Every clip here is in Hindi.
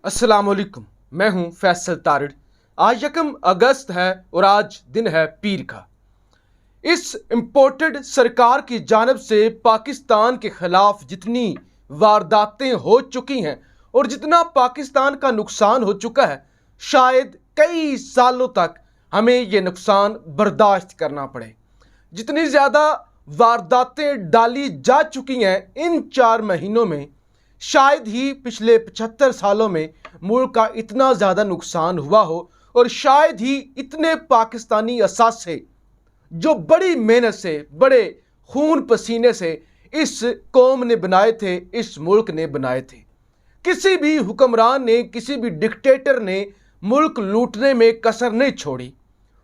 अस्सलाम वालेकुम। मैं हूं फैसल तारिड़। आज 1 अगस्त है और आज दिन है पीर का। इस इम्पोर्टेड सरकार की जानब से पाकिस्तान के खिलाफ जितनी वारदातें हो चुकी हैं और जितना पाकिस्तान का नुकसान हो चुका है, शायद कई सालों तक हमें ये नुकसान बर्दाश्त करना पड़े। जितनी ज़्यादा वारदातें डाली जा चुकी हैं इन 4 महीनों में, शायद ही पिछले 75 सालों में मुल्क का इतना ज़्यादा नुकसान हुआ हो और शायद ही इतने पाकिस्तानी असासे जो बड़ी मेहनत से, बड़े खून पसीने से इस कौम ने बनाए थे, इस मुल्क ने बनाए थे। किसी भी हुक्मरान ने, किसी भी डिक्टेटर ने मुल्क लूटने में कसर नहीं छोड़ी।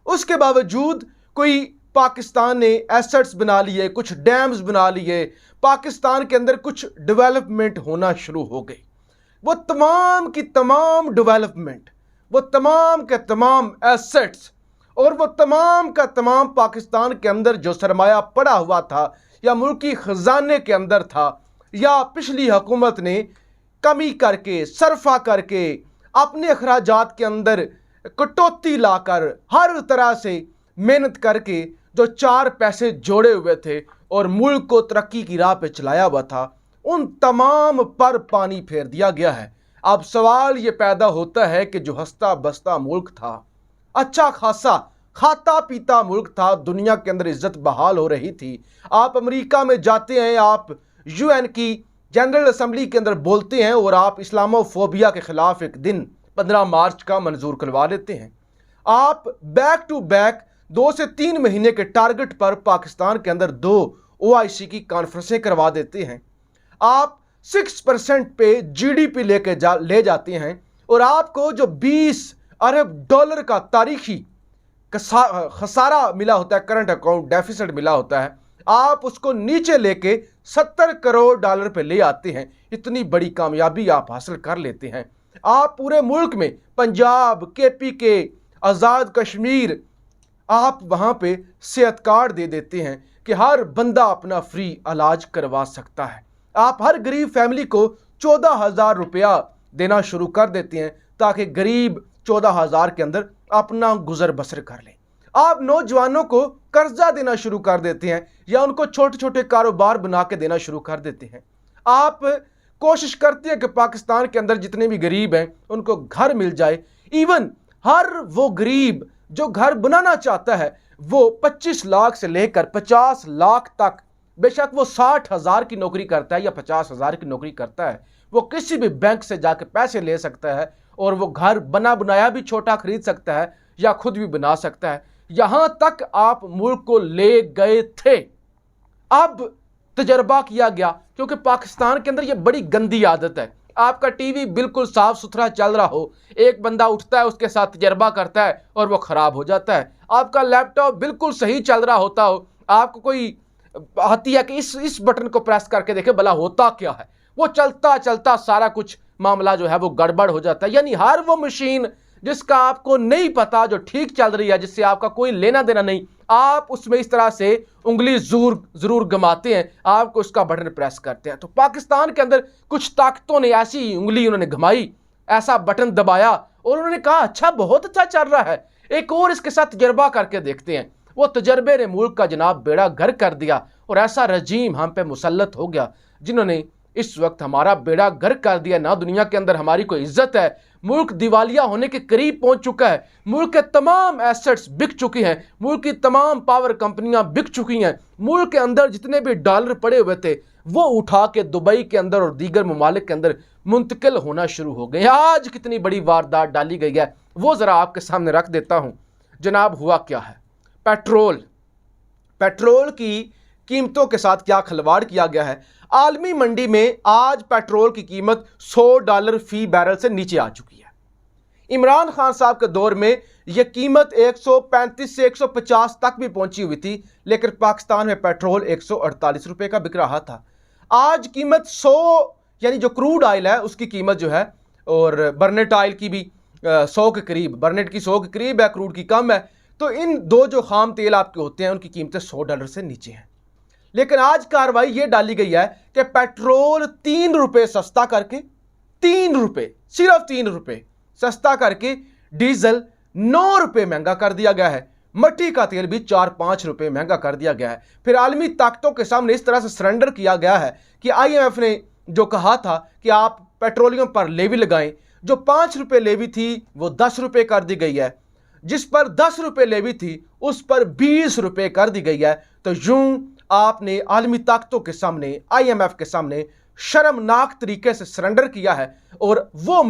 उसके बावजूद कोई पाकिस्तान ने एसेट्स बना लिए, कुछ डैम्स बना लिए, पाकिस्तान के अंदर कुछ डेवलपमेंट होना शुरू हो गई। वो तमाम की तमाम डेवलपमेंट, वो तमाम के तमाम एसेट्स और वो तमाम का तमाम पाकिस्तान के अंदर जो सरमाया पड़ा हुआ था या मुल्की खजाने के अंदर था, या पिछली हुकूमत ने कमी करके, सरफा करके, अपने अखराजात के अंदर कटौती लाकर, हर तरह से मेहनत करके जो 4 पैसे जोड़े हुए थे और मुल्क को तरक्की की राह पे चलाया हुआ था, उन तमाम पर पानी फेर दिया गया है। अब सवाल ये पैदा होता है कि जो हंसता बसता मुल्क था, अच्छा खासा खाता पीता मुल्क था, दुनिया के अंदर इज्जत बहाल हो रही थी। आप अमेरिका में जाते हैं, आप यूएन की जनरल असेंबली के अंदर बोलते हैं और आप इस्लामोफोबिया के खिलाफ एक दिन 15 मार्च का मंजूर करवा लेते हैं। आप बैक टू बैक 2 से 3 महीने के टारगेट पर पाकिस्तान के अंदर 2 OIC की कॉन्फ्रेंसें करवा देते हैं। आप 6% पे GDP ले जाते हैं और आपको जो 20 अरब डॉलर का तारीखी खसारा मिला होता है, करंट अकाउंट डेफिसिट मिला होता है, आप उसको नीचे लेके 70 करोड़ डॉलर पे ले आते हैं। इतनी बड़ी कामयाबी आप हासिल कर लेते हैं। आप पूरे मुल्क में पंजाब, KPK, आज़ाद कश्मीर, आप वहाँ पे सेहत कार्ड दे देते हैं कि हर बंदा अपना फ्री इलाज करवा सकता है। आप हर गरीब फैमिली को 14,000 रुपया देना शुरू कर देते हैं ताकि गरीब 14,000 के अंदर अपना गुजर बसर कर ले। आप नौजवानों को कर्जा देना शुरू कर देते हैं या उनको छोटे छोटे कारोबार बना के देना शुरू कर देते हैं। आप कोशिश करते हैं कि पाकिस्तान के अंदर जितने भी गरीब हैं उनको घर मिल जाए। इवन हर वो गरीब जो घर बनाना चाहता है वो 25 लाख से लेकर 50 लाख तक, बेशक वो 60,000 की नौकरी करता है या 50,000 की नौकरी करता है, वो किसी भी बैंक से जाके पैसे ले सकता है और वो घर बना बनाया भी छोटा खरीद सकता है या खुद भी बना सकता है। यहां तक आप मुल्क को ले गए थे। अब तजर्बा किया गया, क्योंकि पाकिस्तान के अंदर ये बड़ी गंदी आदत है। आपका टीवी बिल्कुल साफ सुथरा चल रहा हो, एक बंदा उठता है, उसके साथ तजर्बा करता है और वो खराब हो जाता है। आपका लैपटॉप बिल्कुल सही चल रहा होता हो, आपको कोई आती है कि इस बटन को प्रेस करके देखे भला होता क्या है, वो चलता चलता सारा कुछ मामला जो है वो गड़बड़ हो जाता है। यानी हर वो मशीन जिसका आपको नहीं पता, जो ठीक चल रही है, जिससे आपका कोई लेना देना नहीं, आप उसमें इस तरह से उंगली जरूर गमाते हैं, आपको उसका बटन प्रेस करते हैं। तो पाकिस्तान के अंदर कुछ ताकतों ने ऐसी उंगली उन्होंने घुमाई, ऐसा बटन दबाया और उन्होंने कहा अच्छा, बहुत अच्छा चल रहा है, एक और इसके साथ तजर्बा करके देखते हैं। वो तजर्बे ने मुल्क का जनाब बेड़ा घर कर दिया और ऐसा रजीम हम पे मुसल्लत हो गया जिन्होंने इस वक्त हमारा बेड़ा घर कर दिया। ना दुनिया के अंदर हमारी कोई इज्जत है, मुल्क दिवालिया होने के करीब पहुंच चुका है, मुल्क के तमाम एसेट्स बिक चुकी हैं, मुल्क की तमाम पावर कंपनियां बिक चुकी हैं, मुल्क के अंदर जितने भी डॉलर पड़े हुए थे वो उठा के दुबई के अंदर और दीगर ममालिक के अंदर मुंतकिल होना शुरू हो गए। आज कितनी बड़ी वारदात डाली गई है वो ज़रा आपके सामने रख देता हूं। जनाब, हुआ क्या है? पेट्रोल की कीमतों के साथ क्या खिलवाड़ किया गया है। आलमी मंडी में आज पेट्रोल की कीमत $100 फी बैरल से नीचे आ चुकी है। इमरान खान साहब के दौर में यह कीमत 135 से 150 तक भी पहुंची हुई थी, लेकिन पाकिस्तान में पेट्रोल 148 रुपए का बिक रहा था। आज कीमत 100, यानी जो क्रूड ऑयल है उसकी कीमत जो है, और बर्नेट ऑयल की भी 100 के करीब, बर्नेट की 100 के करीब है, क्रूड की कम है। तो इन दो जो खाम तेल आपके होते हैं उनकी कीमतें $100 से नीचे हैं। लेकिन आज कार्रवाई ये डाली गई है कि पेट्रोल 3 रुपए सस्ता करके ₹3, सिर्फ ₹3 सस्ता करके डीजल ₹9 महंगा कर दिया गया है। मट्टी का तेल भी ₹4-5 महंगा कर दिया गया है। फिर आलमी ताकतों के सामने इस तरह से सरेंडर किया गया है कि IMF ने जो कहा था कि आप पेट्रोलियम पर लेवी लगाएं, जो ₹5 लेवी थी वो ₹10 कर दी गई है। जिस पर ₹10 लेवी थी उस पर ₹20 कर दी गई है। तो यूं आपने आलमी ताकतों के सामने, IMF के सामने शर्मनाक तरीके से सरेंडर किया है। और वो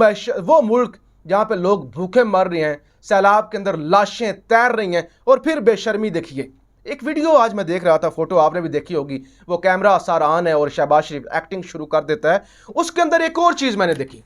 मुल्क जहां पे लोग भूखे मर रहे हैं, सैलाब के अंदर लाशें तैर रही हैं, और फिर बेशर्मी देखिए। एक वीडियो आज मैं देख रहा था, फोटो आपने भी देखी होगी, वो कैमरा सारा ऑन है और शहबाज शरीफ एक्टिंग शुरू कर देता है। उसके अंदर एक और चीज मैंने देखी,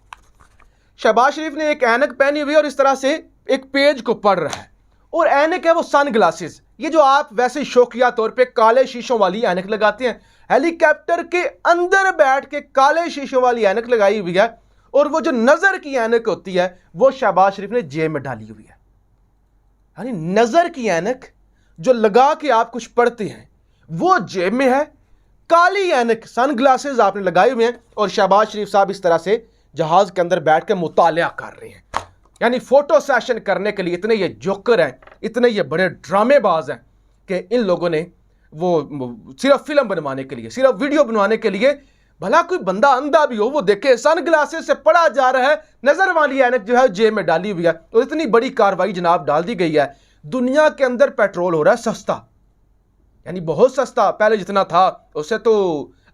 शहबाज शरीफ ने एक ऐनक पहनी हुई और इस तरह से एक पेज को पढ़ रहा है, और ऐनक है वो सन ग्लासेस, ये जो आप वैसे शौकिया तौर पे काले शीशों वाली ऐनक लगाते हैं। हेलीकॉप्टर के अंदर बैठ के काले शीशों वाली ऐनक लगाई हुई है, और वो जो नजर की ऐनक होती है वो शहबाज शरीफ ने जेब में डाली हुई है। यानी नजर की ऐनक जो लगा के आप कुछ पढ़ते हैं वो जेब में है, काली ऐनक सन ग्लासेस आपने लगाए हुए हैं, और शहबाज शरीफ साहब इस तरह से जहाज के अंदर बैठ के मुतालिया कर रहे हैं। यानी फोटो सेशन करने के लिए इतने ये जोकर हैं, इतने ये बड़े ड्रामेबाज हैं कि इन लोगों ने वो सिर्फ फिल्म बनवाने के लिए, सिर्फ वीडियो बनवाने के लिए, भला कोई बंदा अंधा भी हो वो देखे, सन ग्लासेस से पढ़ा जा रहा है, नजर वाली ऐनक जो है जेब में डाली हुई है। और इतनी बड़ी कार्रवाई जनाब डाल दी गई है। दुनिया के अंदर पेट्रोल हो रहा है सस्ता, यानी बहुत सस्ता। पहले जितना था उससे तो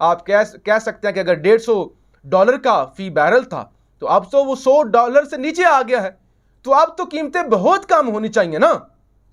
आप कह सकते हैं कि अगर $150 का फी बैरल था, तो अब तो वो $100 से नीचे आ गया है। तो अब तो कीमतें बहुत कम होनी चाहिए ना।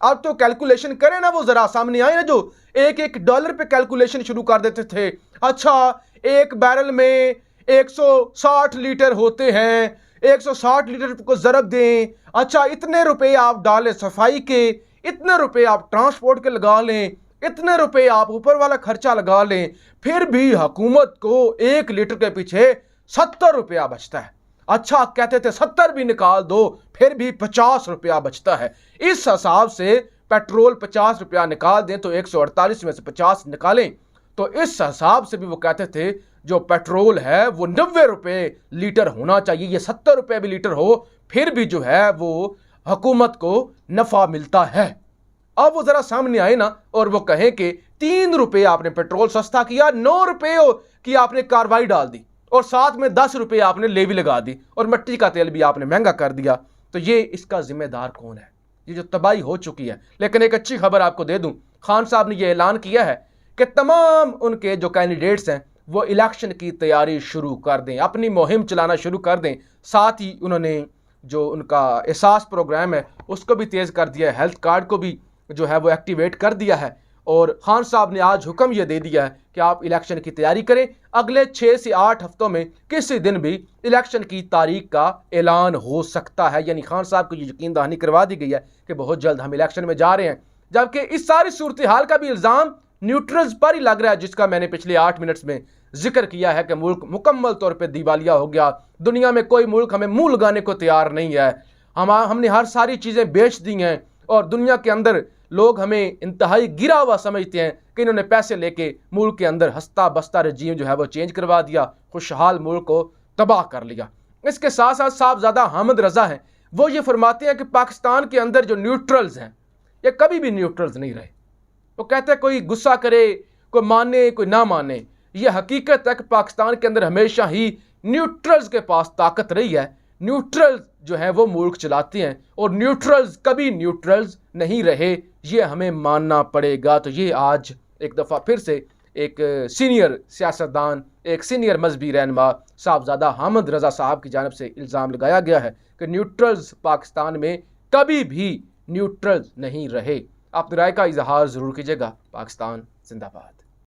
अब तो कैलकुलेशन करें ना, वो जरा सामने आए ना, जो $1 पे कैलकुलेशन शुरू कर देते थे। अच्छा, एक बैरल में 160 लीटर होते हैं, 160 लीटर को जरब दें, अच्छा इतने रुपए आप डालें सफाई के, इतने रुपए आप ट्रांसपोर्ट के लगा लें, इतने रुपए आप ऊपर वाला खर्चा लगा लें, फिर भी हुकूमत को 1 लीटर के पीछे ₹70 बचता है। अच्छा कहते थे 70 भी निकाल दो फिर भी ₹50 बचता है। इस हिसाब से पेट्रोल ₹50 निकाल दें तो 148 में से 50 निकालें, तो इस हिसाब से भी वो कहते थे जो पेट्रोल है वो ₹90 लीटर होना चाहिए। ये ₹70 भी लीटर हो फिर भी जो है वो हुकूमत को नफा मिलता है। अब वो जरा सामने आए ना और वो कहें कि ₹3 आपने पेट्रोल सस्ता किया, ₹9 की आपने कार्रवाई डाल दी, और साथ में ₹10 आपने लेवी लगा दी, और मिट्टी का तेल भी आपने महंगा कर दिया। तो ये इसका जिम्मेदार कौन है? ये जो तबाही हो चुकी है। लेकिन एक अच्छी खबर आपको दे दूं, खान साहब ने यह ऐलान किया है कि तमाम उनके जो कैंडिडेट्स हैं वो इलेक्शन की तैयारी शुरू कर दें, अपनी मुहिम चलाना शुरू कर दें। साथ ही उन्होंने जो उनका एहसास प्रोग्राम है उसको भी तेज़ कर दिया है, हेल्थ कार्ड को भी जो है वो एक्टिवेट कर दिया है। और खान साहब ने आज हुक्म यह दे दिया है कि आप इलेक्शन की तैयारी करें। अगले 6 से 8 हफ्तों में किसी दिन भी इलेक्शन की तारीख का ऐलान हो सकता है। यानी खान साहब को ये यकीन दहानी करवा दी गई है कि बहुत जल्द हम इलेक्शन में जा रहे हैं। जबकि इस सारी सूरत हाल का भी इल्ज़ाम न्यूट्रल्स पर ही लग रहा है, जिसका मैंने पिछले 8 मिनट्स में जिक्र किया है कि मुल्क मुकम्मल तौर पर दिवालिया हो गया। दुनिया में कोई मुल्क हमें मुंह लगाने को तैयार नहीं है। हमने हर सारी चीज़ें बेच दी हैं, और दुनिया के अंदर लोग हमें इंतहाई गिरा हुआ समझते हैं कि इन्होंने पैसे लेके मुल्क के अंदर हंसता बसता रजीम जो है वो चेंज करवा दिया, खुशहाल मुल्क को तबाह कर लिया। इसके साथ साथ साहबजादा हामिद रजा हैं, वो ये फरमाते हैं कि पाकिस्तान के अंदर जो न्यूट्रल्स हैं ये कभी भी न्यूट्रल्स नहीं रहे। वो कहते हैं कोई गुस्सा करे, कोई माने, कोई ना माने, ये हकीकत है कि पाकिस्तान के अंदर हमेशा ही न्यूट्रल्स के पास ताकत रही है। न्यूट्रल्स जो है वो मुल्क चलाते हैं, और न्यूट्रल्स कभी न्यूट्रल्स नहीं रहे, ये हमें मानना पड़ेगा। तो ये आज एक दफ़ा फिर से एक सीनियर सियासतदान, एक सीनियर मजहबी रहनुमा साहबजादा हामिद रजा साहब की जानिब से इल्ज़ाम लगाया गया है कि न्यूट्रल्स पाकिस्तान में कभी भी न्यूट्रल्स नहीं रहे। अपनी राय का इजहार ज़रूर कीजिएगा। पाकिस्तान जिंदाबाद।